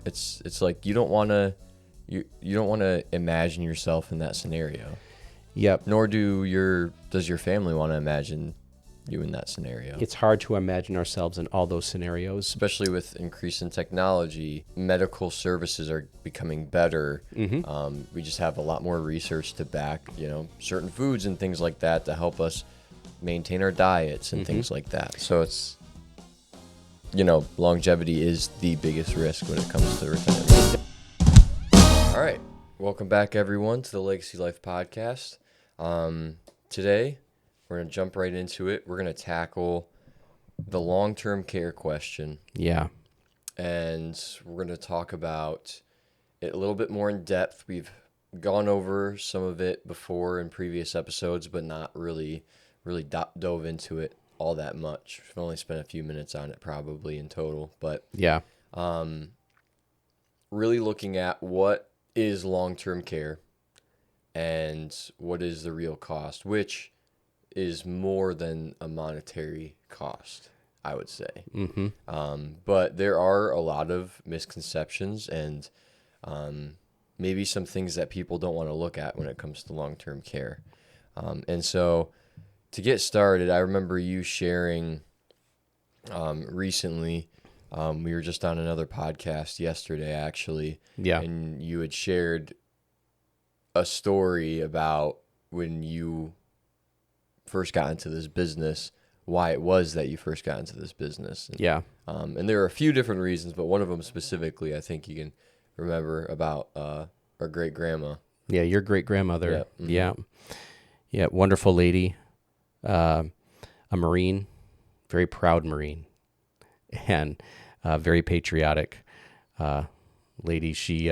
It's like you don't want to imagine yourself in that scenario. Yep. Nor does your family want to imagine you in that scenario. It's hard to imagine ourselves in all those scenarios. Especially with increase in technology, medical services are becoming better. Mm-hmm. We just have a lot more research to back, certain foods and things like that to help us maintain our diets and things like that. So it's, longevity is the biggest risk when it comes to retirement. All right. Welcome back, everyone, to the Legacy Life Podcast. Today, we're going to jump right into it. We're going to tackle the long-term care question. Yeah. And we're going to talk about it a little bit more in depth. We've gone over some of it before in previous episodes, but not really dove into it all that much. We've only spent a few minutes on it probably in total. But yeah, really looking at what is long-term care and what is the real cost, which is more than a monetary cost, I would say. Mm-hmm. But there are a lot of misconceptions and maybe some things that people don't want to look at when it comes to long-term care. And so to get started, I remember you sharing recently, we were just on another podcast yesterday, actually. Yeah. And you had shared a story about when you first got into this business, why it was that you first got into this business. And, Yeah. And there are a few different reasons, but one of them specifically, I think you can remember about our great grandma. Yeah. Your great grandmother. Yep. Mm-hmm. Yeah. Yeah. Wonderful lady. A Marine, very proud Marine, and very patriotic lady. She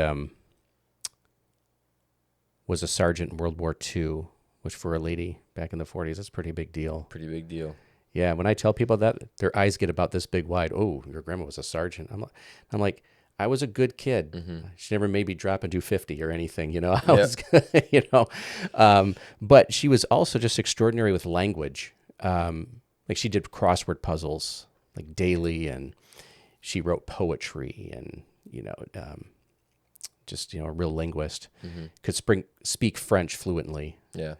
was a sergeant in World War II, which for a lady back in the 40s, that's a pretty big deal. Pretty big deal. Yeah, when I tell people that, their eyes get about this big wide. Oh, your grandma was a sergeant. I'm like, I was a good kid. Mm-hmm. She never made me drop and do 50 or anything, I was, but she was also just extraordinary with language. Like she did crossword puzzles like daily, and she wrote poetry, and, just, a real linguist. Mm-hmm. Could speak French fluently. Yeah.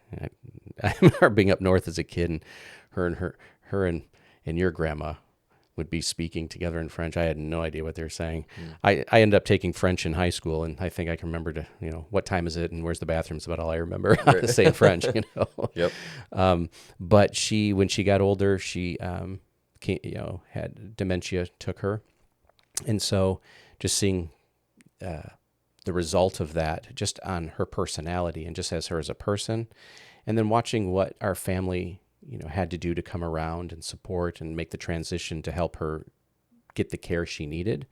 I remember being up north as a kid, and her and your grandma would be speaking together in French. I had no idea what they were saying. I ended up taking French in high school, and I think I can remember what time is it and where's the bathroom is about all I remember how to say in French, Yep. But when she got older, she had dementia took her. And so just seeing the result of that just on her personality and just as her as a person, and then watching what our family had to do to come around and support and make the transition to help her get the care she needed.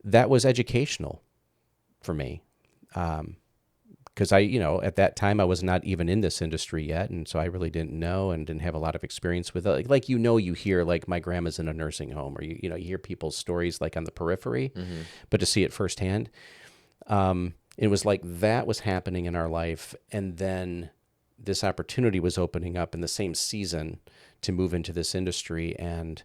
That was educational for me. Because at that time I was not even in this industry yet. And so I really didn't know and didn't have a lot of experience with it. Like, you hear like my grandma's in a nursing home, or, you hear people's stories like on the periphery, but to see it firsthand, it was like that was happening in our life. And then this opportunity was opening up in the same season to move into this industry. And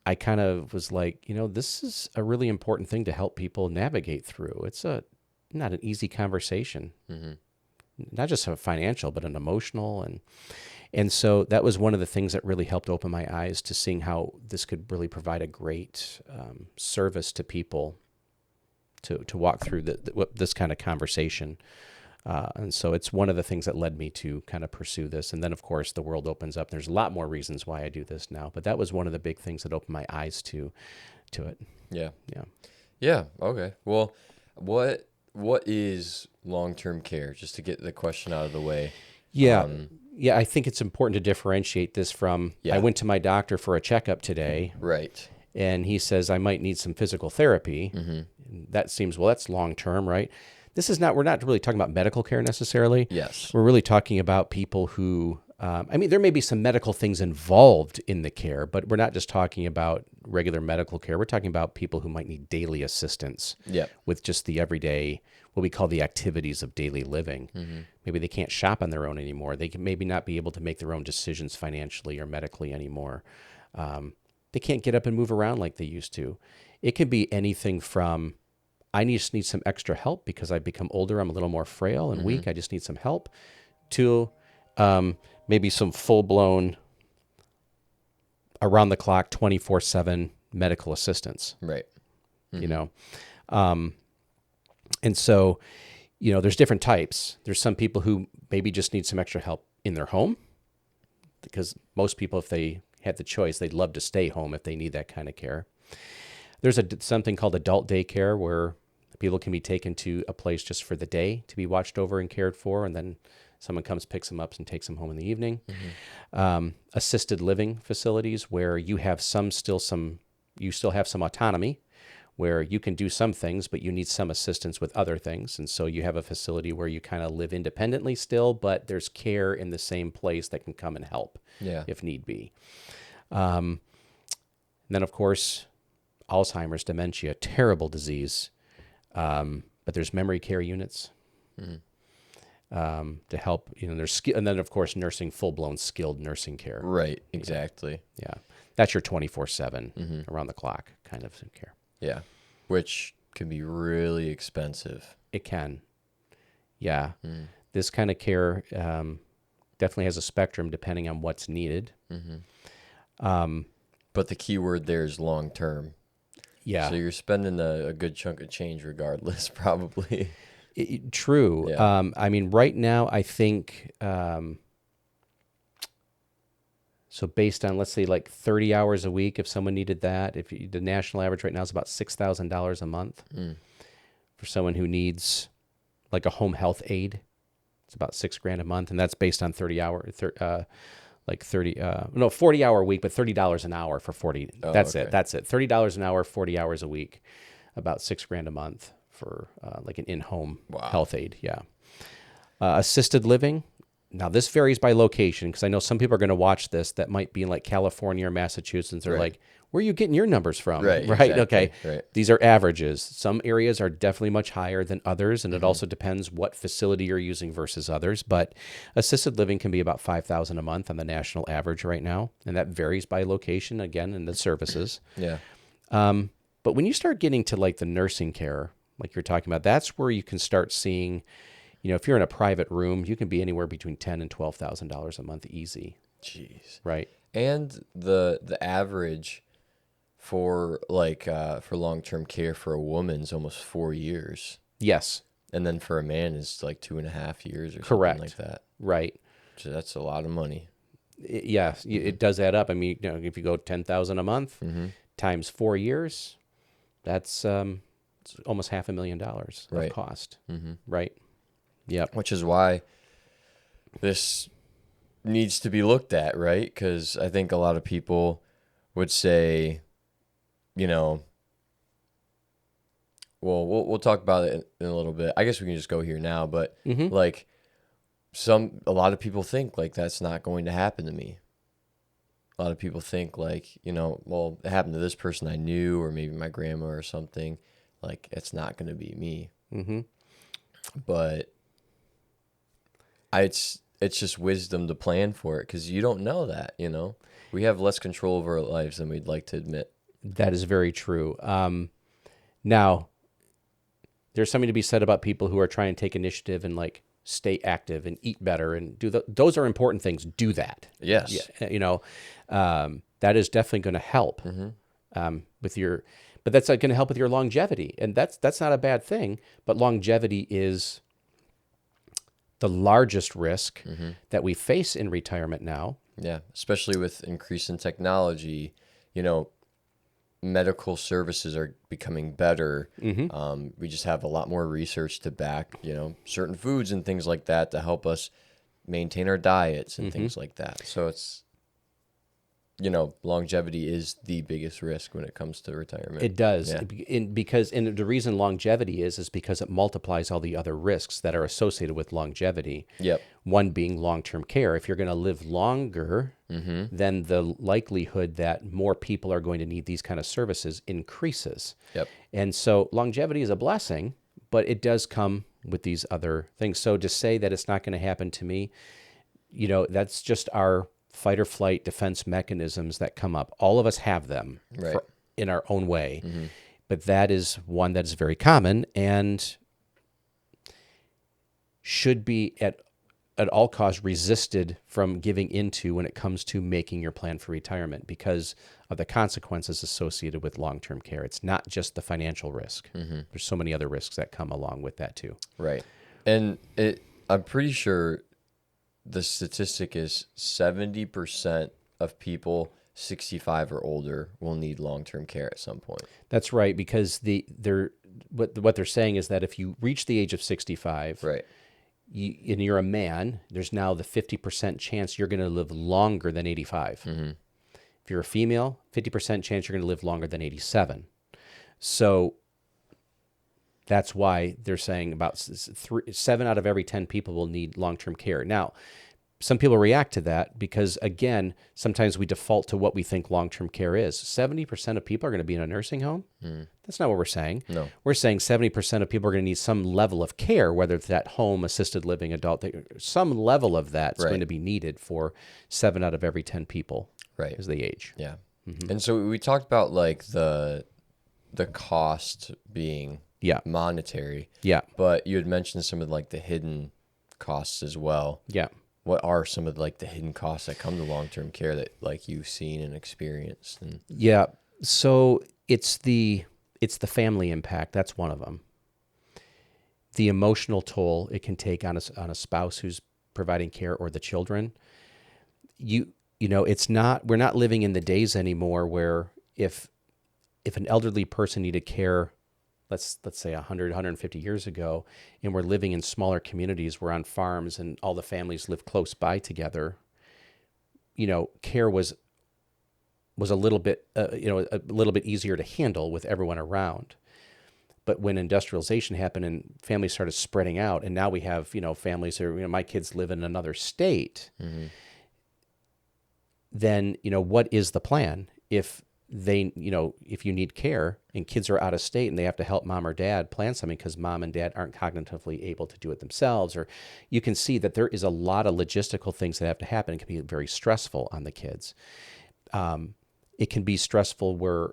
I kind of was like, this is a really important thing to help people navigate through. It's not an easy conversation, not just a financial, but an emotional. And so that was one of the things that really helped open my eyes to seeing how this could really provide a great service to people to walk through this kind of conversation. And so it's one of the things that led me to kind of pursue this. And then, of course, the world opens up. There's a lot more reasons why I do this now, but that was one of the big things that opened my eyes to it. Yeah. Yeah. Yeah. Okay. Well, what is long-term care? Just to get the question out of the way. Yeah. Yeah. I think it's important to differentiate this from, Yeah. I went to my doctor for a checkup today. Right. And he says I might need some physical therapy. Mm-hmm. That seems, that's long-term, right? We're not really talking about medical care necessarily. Yes. We're really talking about people who, there may be some medical things involved in the care, but we're not just talking about regular medical care. We're talking about people who might need daily assistance with just the everyday, what we call the activities of daily living. Mm-hmm. Maybe they can't shop on their own anymore. They can maybe not be able to make their own decisions financially or medically anymore. They can't get up and move around like they used to. It can be anything from I just need some extra help because I've become older. I'm a little more frail and weak. I just need some help, to maybe some full-blown, around-the-clock, 24/7 medical assistance, Right. you know? And so, there's different types. There's some people who maybe just need some extra help in their home, because most people, if they had the choice, they'd love to stay home if they need that kind of care. There's something called adult daycare, where people can be taken to a place just for the day to be watched over and cared for, and then someone comes, picks them up, and takes them home in the evening. Assisted living facilities, where you still have some autonomy, where you can do some things, but you need some assistance with other things. And so you have a facility where you kind of live independently still, but there's care in the same place that can come and help if need be. And then, of course, Alzheimer's, dementia, terrible disease. But there's memory care units to help. And then, of course, nursing, full-blown skilled nursing care. Right. Exactly. Yeah. That's your 24/7 around the clock kind of care. Yeah. Which can be really expensive. It can. Yeah. This kind of care definitely has a spectrum depending on what's needed. But the key word there is long term. Yeah. So you're spending a good chunk of change regardless, probably. True. Yeah. I mean, right now, I think, so based on, let's say, like 30 hours a week, if someone needed that, the national average right now is about $6,000 a month. For someone who needs like a home health aide, it's about $6,000 a month. And that's based on 40 hour week, but $30 an hour for 40. That's okay. it. $30 an hour, 40 hours a week, about $6,000 a month for like an in-home health aide. Yeah. Assisted living. Now this varies by location, because I know some people are going to watch this that might be in like California or Massachusetts. They're like, where are you getting your numbers from? Right. Exactly. Okay. Right. These are averages. Some areas are definitely much higher than others, and it also depends what facility you're using versus others. But assisted living can be about $5,000 a month on the national average right now, and that varies by location again and the services. Yeah. But when you start getting to like the nursing care, like you're talking about, that's where you can start seeing, if you're in a private room, you can be anywhere between $10,000 and $12,000 a month easy. Jeez. Right. And the average for for long-term care for a woman is almost 4 years. Yes. And then for a man is like 2.5 years or Correct. something like that. Right. So that's a lot of money. It does add up. I mean, if you go 10,000 a month times 4 years, that's it's almost $500,000 of cost. Right. Yep. Which is why this needs to be looked at, right? Because I think a lot of people would say, well, we'll talk about it in a little bit. I guess we can just go here now, but like a lot of people think like that's not going to happen to me. A lot of people think like, well, it happened to this person I knew, or maybe my grandma or something. Like, it's not going to be me. But it's just wisdom to plan for it, because you don't know that, We have less control over our lives than we'd like to admit. That is very true. Now, there's something to be said about people who are trying to take initiative and like stay active and eat better and those are important things. Do that. Yes. Yeah, that is definitely going to help but that's going to help with your longevity, and that's not a bad thing. But longevity is the largest risk that we face in retirement now. Yeah, especially with increase in technology, medical services are becoming better. We just have a lot more research to back, certain foods and things like that to help us maintain our diets and things like that. So it's, longevity is the biggest risk when it comes to retirement. It does. Yeah. Because the reason longevity is because it multiplies all the other risks that are associated with longevity. Yep. One being long-term care. If you're going to live longer, then the likelihood that more people are going to need these kind of services increases. Yep. And so longevity is a blessing, but it does come with these other things. So to say that it's not going to happen to me, that's just our fight or flight defense mechanisms that come up. All of us have them in our own way. But that is one that is very common and should be at all costs resisted from giving into when it comes to making your plan for retirement because of the consequences associated with long-term care. It's not just the financial risk. There's so many other risks that come along with that too. Right. And I'm pretty sure the statistic is 70% of people 65 or older will need long-term care at some point. That's right, because what they're saying is that if you reach the age of 65, Right. and you're a man, there's now the 50% chance you're going to live longer than 85. If you're a female, 50% chance you're going to live longer than 87. So that's why they're saying about 7 out of every 10 people will need long-term care. Now, some people react to that because, again, sometimes we default to what we think long-term care is. 70% of people are going to be in a nursing home. That's not what we're saying. No. We're saying 70% of people are going to need some level of care, whether it's at home, assisted living, adult, some level of that's Right. going to be needed for 7 out of every 10 people Right. as they age. Yeah. And so we talked about like the cost being Yeah. monetary, Yeah. but you had mentioned some of like the hidden costs as well. Yeah. What are some of like the hidden costs that come to long-term care that like you've seen and experienced? And Yeah. So it's the family impact. That's one of them. The emotional toll it can take on a spouse who's providing care or the children. We're not living in the days anymore where if an elderly person needed care, let's say 100, 150 years ago, and we're living in smaller communities, we're on farms and all the families live close by together, care was a little bit, a little bit easier to handle with everyone around. But when industrialization happened and families started spreading out, and now we have, families who, my kids live in another state, then, what is the plan? If if you need care and kids are out of state and they have to help mom or dad plan something because mom and dad aren't cognitively able to do it themselves, or you can see that there is a lot of logistical things that have to happen. It can be very stressful on the kids. It can be stressful where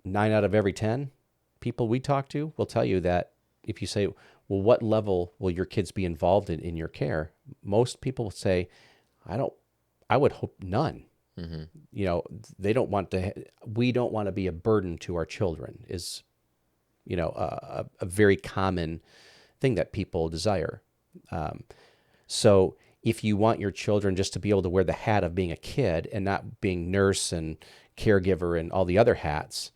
9 out of every 10 people we talk to will tell you that if you say, well, what level will your kids be involved in your care? Most people will say, I would hope none. They don't want to, we don't want to be a burden to our children is, a very common thing that people desire. So if you want your children just to be able to wear the hat of being a kid and not being nurse and caregiver and all the other hats,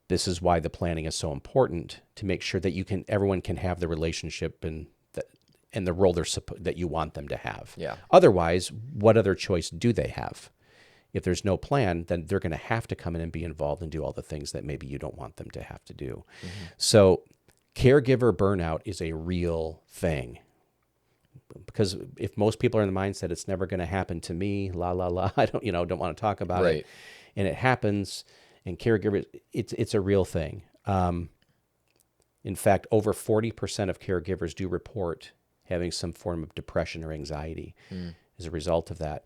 this is why the planning is so important to make sure that everyone can have the relationship and the role that you want them to have. yeah. Otherwise, what other choice do they have? If there's no plan, then they're going to have to come in and be involved and do all the things that maybe you don't want them to have to do. So caregiver burnout is a real thing. Because if most people are in the mindset it's never going to happen to me, la la la, I don't want to talk about Right. it, and it happens, and caregivers, it's a real thing. In fact, over 40% of caregivers do report having some form of depression or anxiety as a result of that.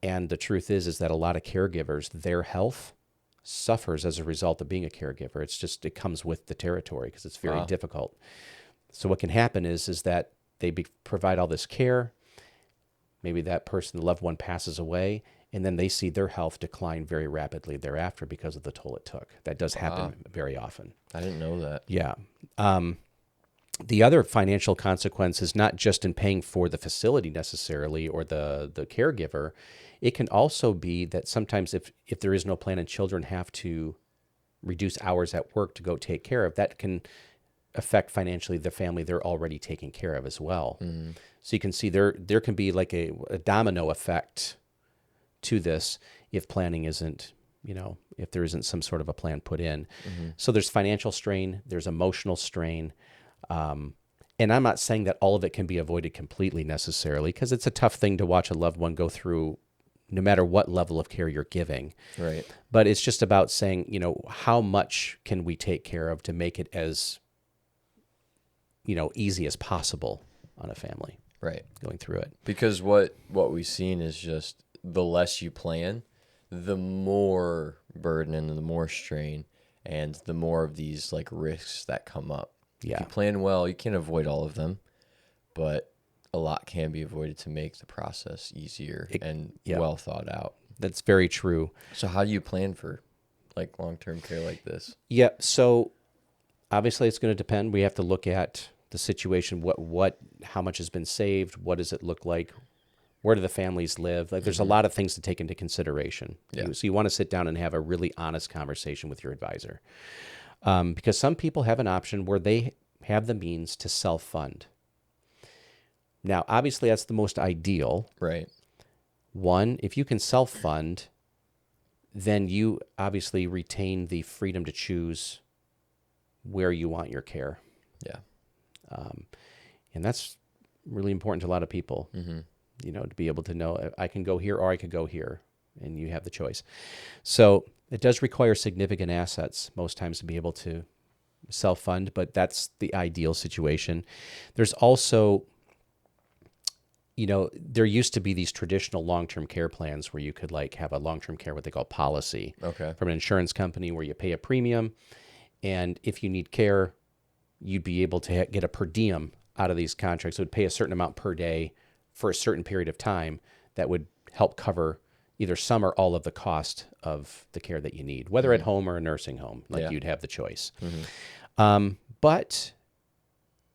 And the truth is that a lot of caregivers, their health suffers as a result of being a caregiver. It comes with the territory because it's very difficult. So what can happen is that they provide all this care. Maybe that person, the loved one, passes away, and then they see their health decline very rapidly thereafter because of the toll it took. That does happen very often. I didn't know that. Yeah. The other financial consequence is not just in paying for the facility necessarily or the caregiver. It can also be that sometimes if there is no plan and children have to reduce hours at work to go take care of, that can affect financially the family they're already taking care of as well. So you can see there can be like a domino effect to this if planning isn't, if there isn't some sort of a plan put in. So there's financial strain, there's emotional strain. And I'm not saying that all of it can be avoided completely necessarily, because it's a tough thing to watch a loved one go through no matter what level of care you're giving. Right. But it's just about saying, how much can we take care of to make it as, easy as possible on a family. Right. Going through it. Because what we've seen is just the less you plan, the more burden and the more strain. and the more of these like risks that come up. If Yeah. you plan well, you can avoid all of them, but a lot can be avoided to make the process easier and Yeah. well thought out. That's very true. So how do you plan for like long-term care like this? Yeah. So obviously it's going to depend. We have to look at the situation, how much has been saved, what does it look like, where do the families live? Like, there's a lot of things to take into consideration. Yeah. So you want to sit down and have a really honest conversation with your advisor, because some people have an option where they have the means to self-fund. Now, obviously, that's the most ideal. Right. One, if you can self-fund, then you obviously retain the freedom to choose where you want your care. Yeah. And that's really important to a lot of people, to be able to know I can go here or I could go here, and you have the choice. So it does require significant assets most times to be able to self-fund, but that's the ideal situation. There's also, there used to be these traditional long-term care plans where you could like have a long-term care, what they call policy, Okay. from an insurance company where you pay a premium. And if you need care, you'd be able to get a per diem out of these contracts. It would pay a certain amount per day for a certain period of time that would help cover either some or all of the cost of the care that you need, whether at home or a nursing home, like you'd have the choice. But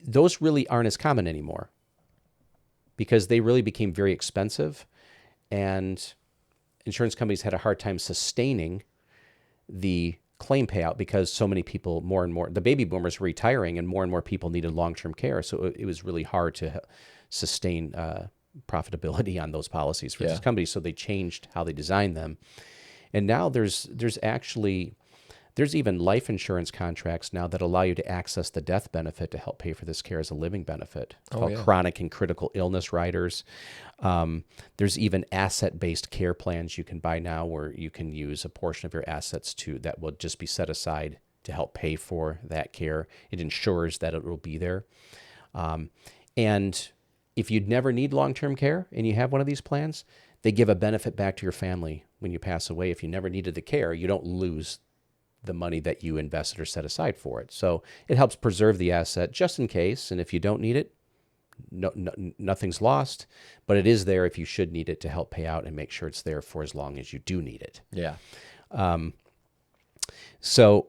those really aren't as common anymore because they really became very expensive, and insurance companies had a hard time sustaining the claim payout because so many people, more and more, the baby boomers were retiring and more people needed long-term care. So it was really hard to sustain profitability on those policies for these companies. So they changed how they designed them. And now there's even life insurance contracts now that allow you to access the death benefit to help pay for this care as a living benefit. It's called chronic and critical illness riders. There's even asset-based care plans you can buy now where you can use a portion of your assets that will just be set aside to help pay for that care. It ensures that it will be there. And if you'd never need long-term care and you have one of these plans, they give a benefit back to your family when you pass away. If you never needed the care, you don't lose the money that you invested or set aside for it. So it helps preserve the asset just in case. And if you don't need it, nothing's lost, but it is there if you should need it to help pay out and make sure it's there for as long as you do need it. Yeah. So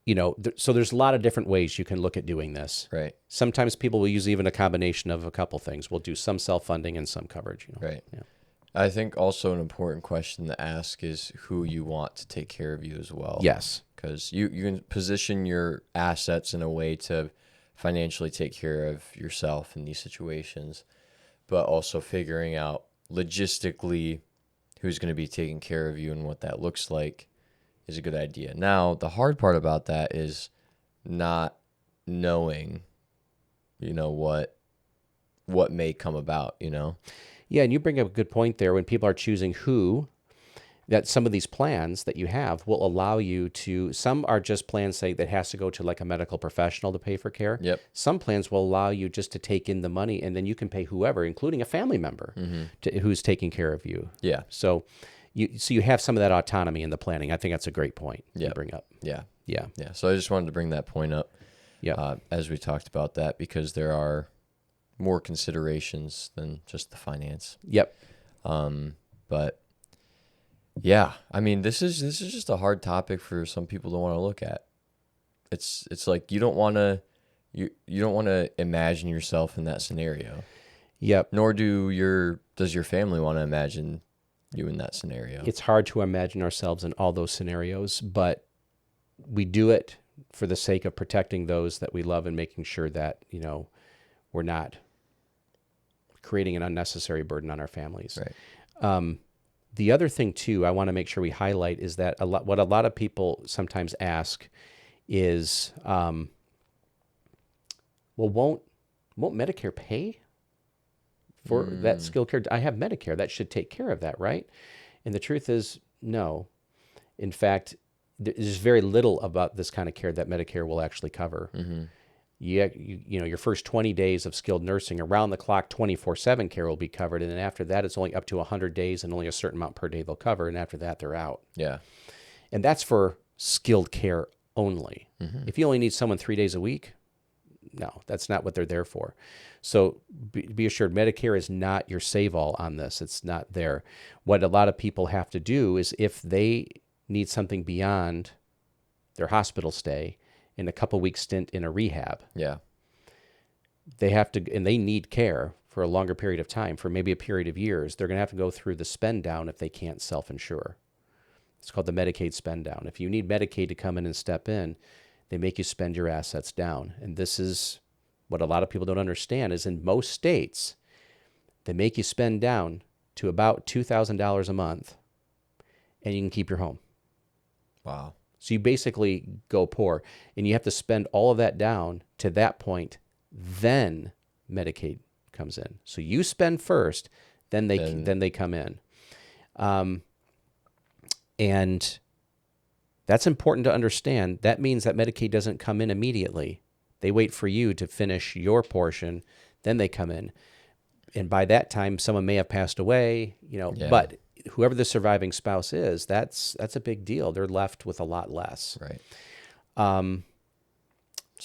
there's a lot of different ways you can look at doing this. Right. Sometimes people will use even a combination of a couple things. We'll do some self-funding and some coverage. Right. Yeah. I think also an important question to ask is who you want to take care of you as well. Yes. Because you can position your assets in a way to financially take care of yourself in these situations, but also figuring out logistically who's going to be taking care of you and what that looks like is a good idea. Now, the hard part about that is not knowing, what may come about, Yeah, and you bring up a good point there when people are choosing that some of these plans that you have will allow you to, some are just plans say that has to go to like a medical professional to pay for care. Yep. Some plans will allow you just to take in the money and then you can pay whoever, including a family member who's taking care of you. Yeah. So you have some of that autonomy in the planning. I think that's a great point to bring up. Yeah. Yeah. Yeah. So I just wanted to bring that point up as we talked about that because there are more considerations than just the finance. Yep. But yeah, I mean, this is just a hard topic for some people to want to look at. It's like you don't want to imagine yourself in that scenario. Yep. Nor does your family want to imagine you in that scenario. It's hard to imagine ourselves in all those scenarios, but we do it for the sake of protecting those that we love and making sure that, we're not creating an unnecessary burden on our families. Right. The other thing too, I want to make sure we highlight is that what a lot of people sometimes ask is, well, won't Medicare pay for that skilled care? I have Medicare. That should take care of that, right? And the truth is, no. In fact, there's very little about this kind of care that Medicare will actually cover. Mm-hmm. Your first 20 days of skilled nursing, around the clock 24/7 care will be covered. And then after that, it's only up to 100 days and only a certain amount per day they'll cover. And after that, they're out. Yeah. And that's for skilled care only. If you only need someone 3 days a week, no, that's not what they're there for. So be assured, Medicare is not your save-all on this. It's not there. What a lot of people have to do is if they need something beyond their hospital stay and a couple weeks stint in a rehab, Yeah. they have to, and they need care for a longer period of time, for maybe a period of years, they're going to have to go through the spend down if they can't self-insure. It's called the Medicaid spend down. If you need Medicaid to come in and step in, they make you spend your assets down. And this is what a lot of people don't understand is in most states, they make you spend down to about $2,000 a month and you can keep your home. Wow. So you basically go poor and you have to spend all of that down to that point. Then Medicaid comes in. So you spend first, then they come in. And that's important to understand. That means that Medicaid doesn't come in immediately. They wait for you to finish your portion, then they come in. And by that time, someone may have passed away, but whoever the surviving spouse is, that's a big deal. They're left with a lot less. Right.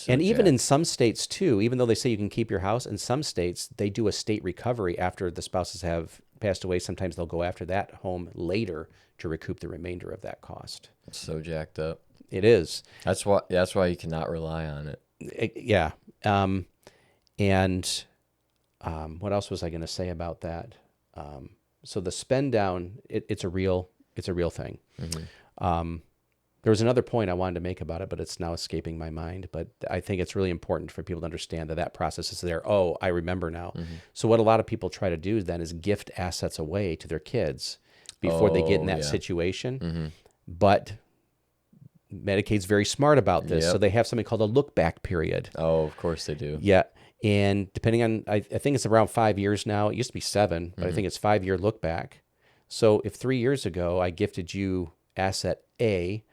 And even in some states too, even though they say you can keep your house, in some states, they do a state recovery after the spouses have passed away. Sometimes they'll go after that home later to recoup the remainder of that cost. It's so jacked up. It is. That's why you cannot rely on it. Yeah. What else was I going to say about that? So the spend down, it's a real thing. There was another point I wanted to make about it, but it's now escaping my mind. But I think it's really important for people to understand that process is there. Oh, I remember now. So what a lot of people try to do then is gift assets away to their kids before they get in that situation. But Medicaid's very smart about this. So they have something called a look back period. Oh, of course they do. Yeah. And depending on, I think it's around 5 years now. It used to be 7, but I think it's 5-year look back. So if 3 years ago I gifted you asset A,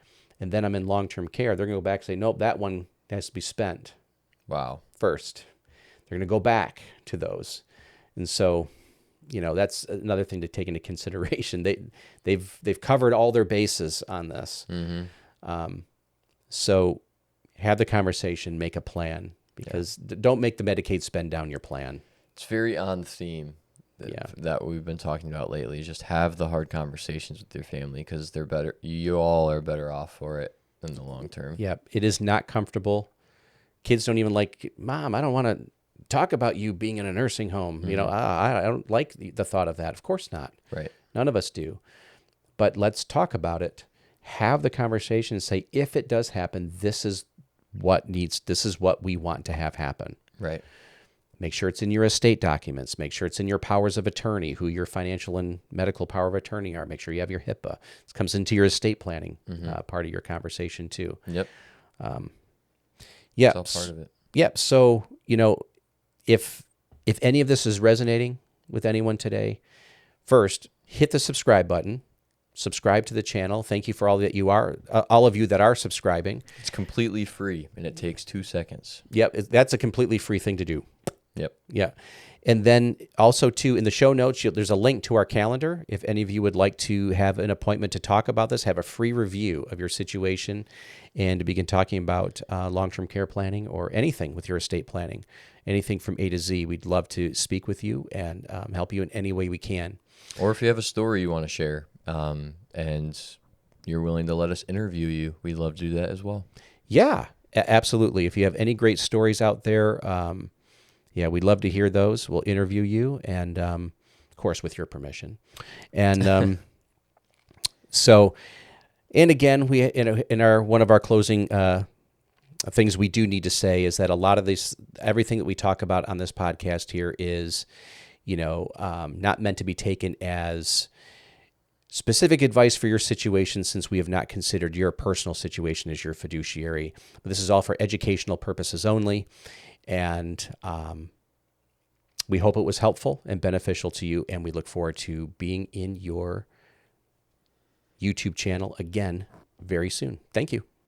and then I'm in long-term care, they're going to go back and say, nope, that one has to be spent. Wow. First. They're going to go back to those. And so, that's another thing to take into consideration. They've covered all their bases on this. So have the conversation, make a plan, because don't make the Medicaid spend down your plan. It's very on theme that we've been talking about lately. Just have the hard conversations with your family because they're better. You all are better off for it in the long term. Yeah, it is not comfortable. Kids don't even like, Mom, I don't want to talk about you being in a nursing home. I don't like the thought of that. Of course not. Right. None of us do. But let's talk about it. Have the conversation and say, if it does happen, this is what we want to have happen. Right. Make sure it's in your estate documents. Make sure it's in your powers of attorney, who your financial and medical power of attorney are. Make sure you have your HIPAA. This comes into your estate planning part of your conversation too. Yep. Yeah. It's all part of it. Yep. So, if any of this is resonating with anyone today, first, hit the subscribe button. Subscribe to the channel. Thank you for all of you that are subscribing. It's completely free, and it takes 2 seconds. Yep, that's a completely free thing to do. Yep. Yeah. And then also, too, in the show notes, there's a link to our calendar. If any of you would like to have an appointment to talk about this, have a free review of your situation, and to begin talking about long-term care planning or anything with your estate planning, anything from A to Z, we'd love to speak with you and help you in any way we can. Or if you have a story you want to share, and you're willing to let us interview you, we'd love to do that as well. Yeah, absolutely. If you have any great stories out there, we'd love to hear those. We'll interview you, and of course, with your permission. And and again, we in our one of our closing things we do need to say is that a lot of everything that we talk about on this podcast here is, not meant to be taken as specific advice for your situation, since we have not considered your personal situation as your fiduciary. But this is all for educational purposes only. And we hope it was helpful and beneficial to you. And we look forward to being in your YouTube channel again very soon. Thank you.